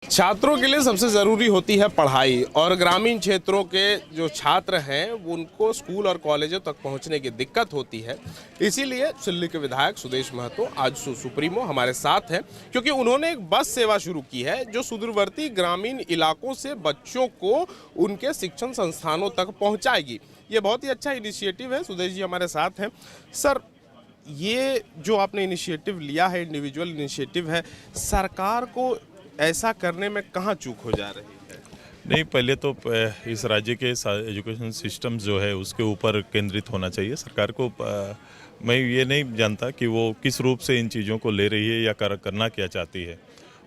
छात्रों के लिए सबसे ज़रूरी होती है पढ़ाई और ग्रामीण क्षेत्रों के जो छात्र हैं वो उनको स्कूल और कॉलेजों तक पहुंचने की दिक्कत होती है। इसीलिए सिल्ली के विधायक सुदेश महतो आज सुप्रीमो हमारे साथ हैं क्योंकि उन्होंने एक बस सेवा शुरू की है जो सुदूरवर्ती ग्रामीण इलाकों से बच्चों को उनके शिक्षण संस्थानों तक पहुँचाएगी। ये बहुत ही अच्छा इनिशिएटिव है। सुदेश जी हमारे साथ हैं। सर, ये जो आपने इनिशिएटिव लिया है, इंडिविजुअल इनिशिएटिव है, सरकार को ऐसा करने में कहाँ चूक हो जा रही है? नहीं, पहले तो इस राज्य के एजुकेशन सिस्टम जो है उसके ऊपर केंद्रित होना चाहिए सरकार को। मैं ये नहीं जानता कि वो किस रूप से इन चीज़ों को ले रही है या करना क्या चाहती है।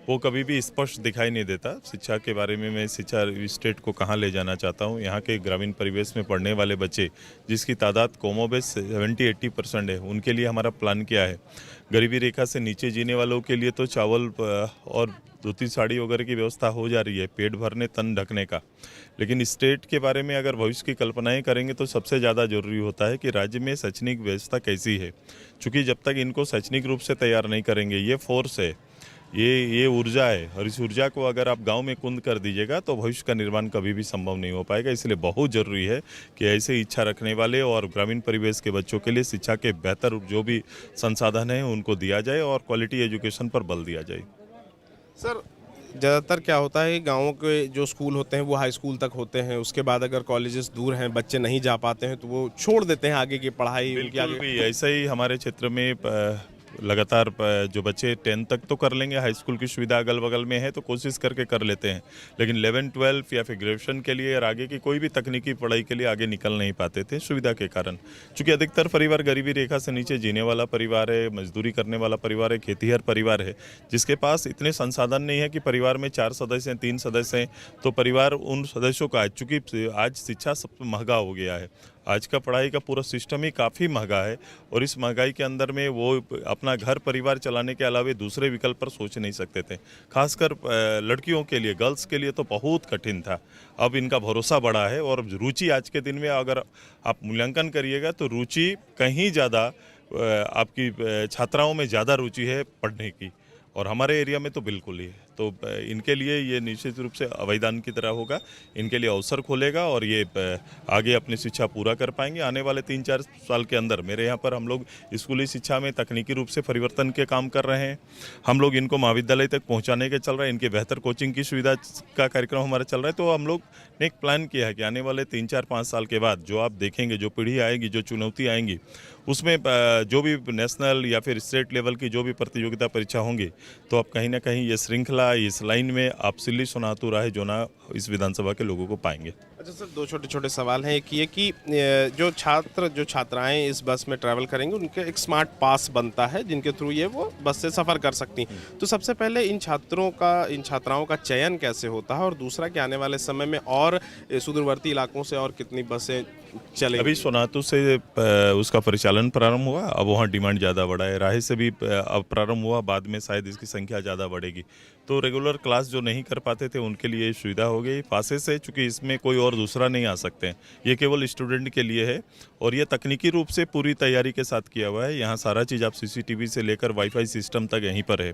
वो कभी भी स्पष्ट दिखाई नहीं देता। शिक्षा के बारे में मैं शिक्षा स्टेट को कहाँ ले जाना चाहता हूँ। यहाँ के ग्रामीण परिवेश में पढ़ने वाले बच्चे जिसकी तादाद कमोबेश 70-80% है, उनके लिए हमारा प्लान क्या है। गरीबी रेखा से नीचे जीने वालों के लिए तो चावल और धोती साड़ी वगैरह की व्यवस्था हो जा रही है, पेट भरने तन ढकने का। लेकिन स्टेट के बारे में अगर भविष्य की कल्पनाएं करेंगे तो सबसे ज़्यादा जरूरी होता है कि राज्य में शैक्षणिक व्यवस्था कैसी है। चूँकि जब तक इनको शैक्षणिक रूप से तैयार नहीं करेंगे, ये फोर्स है, ये ऊर्जा है, और इस ऊर्जा को अगर आप गांव में कुंद कर दीजिएगा तो भविष्य का निर्माण कभी भी संभव नहीं हो पाएगा। इसलिए बहुत ज़रूरी है कि ऐसे इच्छा रखने वाले और ग्रामीण परिवेश के बच्चों के लिए शिक्षा के बेहतर जो भी संसाधन हैं उनको दिया जाए और क्वालिटी एजुकेशन पर बल दिया जाए। सर, ज़्यादातर क्या होता है कि गाँवों के जो स्कूल होते हैं वो हाई स्कूल तक होते हैं, उसके बाद अगर कॉलेजेस दूर हैं, बच्चे नहीं जा पाते हैं तो वो छोड़ देते हैं आगे की पढ़ाई। बिल्कुल भी ऐसा ही हमारे क्षेत्र में लगातार जो बच्चे 10 तक तो कर लेंगे, हाई स्कूल की सुविधा अगल बगल में है तो कोशिश करके कर लेते हैं, लेकिन 11-12 या फिर ग्रेजुएशन के लिए और आगे की कोई भी तकनीकी पढ़ाई के लिए आगे निकल नहीं पाते थे सुविधा के कारण। चूँकि अधिकतर परिवार गरीबी रेखा से नीचे जीने वाला परिवार है, मजदूरी करने वाला परिवार है, खेतीहर परिवार है, जिसके पास इतने संसाधन नहीं है कि परिवार में 4 सदस्य हैं, 3 सदस्य हैं, तो परिवार उन सदस्यों का चूँकि आज शिक्षा सब महंगा हो गया है, आज का पढ़ाई का पूरा सिस्टम ही काफ़ी महंगा है, और इस महंगाई के अंदर में वो अपना घर परिवार चलाने के अलावा दूसरे विकल्प पर सोच नहीं सकते थे। खासकर लड़कियों के लिए, गर्ल्स के लिए तो बहुत कठिन था। अब इनका भरोसा बढ़ा है और रुचि आज के दिन में अगर आप मूल्यांकन करिएगा तो रुचि कहीं ज़्यादा आपकी छात्राओं में ज़्यादा रुचि है पढ़ने की, और हमारे एरिया में तो बिल्कुल ही है। तो इनके लिए ये निश्चित रूप से अवैधान की तरह होगा, इनके लिए अवसर खोलेगा और ये आगे अपनी शिक्षा पूरा कर पाएंगे। आने वाले 3-4 साल के अंदर मेरे यहाँ पर हम लोग स्कूली शिक्षा में तकनीकी रूप से परिवर्तन के काम कर रहे हैं। हम लोग इनको महाविद्यालय तक पहुँचाने के चल रहे हैं, इनके बेहतर कोचिंग की सुविधा का कार्यक्रम हमारा चल रहा है। तो हम लोग ने एक प्लान किया है कि आने वाले 3-4-5 साल के बाद जो आप देखेंगे, जो पीढ़ी आएगी, जो चुनौती आएंगी, उसमें जो भी नेशनल या फिर स्टेट लेवल की जो भी प्रतियोगिता परीक्षा होंगी, तो आप कहीं ना कहीं ये श्रृंखला, इस लाइन में आप सिल्ली सोनातू राय जोना इस विधानसभा के लोगों को पाएंगे। अच्छा सर, 2 छोटे छोटे सवाल हैं। एक ये कि जो छात्राएं इस बस में ट्रैवल करेंगे उनके एक स्मार्ट पास बनता है जिनके थ्रू ये वो बस से सफ़र कर सकती हैं। तो सबसे पहले इन छात्राओं का चयन कैसे होता है, और दूसरा कि आने वाले समय में और सुदूरवर्ती इलाकों से और कितनी बसें चलेंगी? अभी सोनातू से उसका परिचालन प्रारंभ हुआ, अब वहाँ डिमांड ज़्यादा बढ़ा है। राहे से भी अब प्रारंभ हुआ, बाद में शायद इसकी संख्या ज़्यादा बढ़ेगी। तो रेगुलर क्लास जो नहीं कर पाते थे उनके लिए सुविधा हो गई पासेस से, चूँकि इसमें कोई और दूसरा नहीं आ सकते हैं, ये केवल स्टूडेंट के लिए है। और ये तकनीकी रूप से पूरी तैयारी के साथ किया हुआ है। यहाँ सारा चीज़ आप CCTV से लेकर वाईफाई सिस्टम तक यहीं पर है,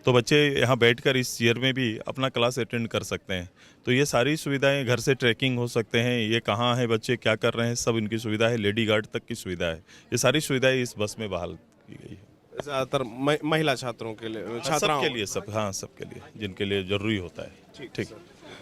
तो बच्चे यहाँ बैठकर इस चेयर में भी अपना क्लास अटेंड कर सकते हैं। तो ये सारी सुविधाएं, घर से ट्रैकिंग हो सकते हैं, ये कहाँ है बच्चे, क्या कर रहे हैं, सब इनकी सुविधा है। लेडी गार्ड तक की सुविधा है। ये सारी सुविधाएं इस बस में बहाल की गई है। ज़्यादातर महिला छात्रों के लिए, छात्राओं सबके लिए, सब, हाँ सबके लिए, जिनके लिए ज़रूरी होता है। ठीक।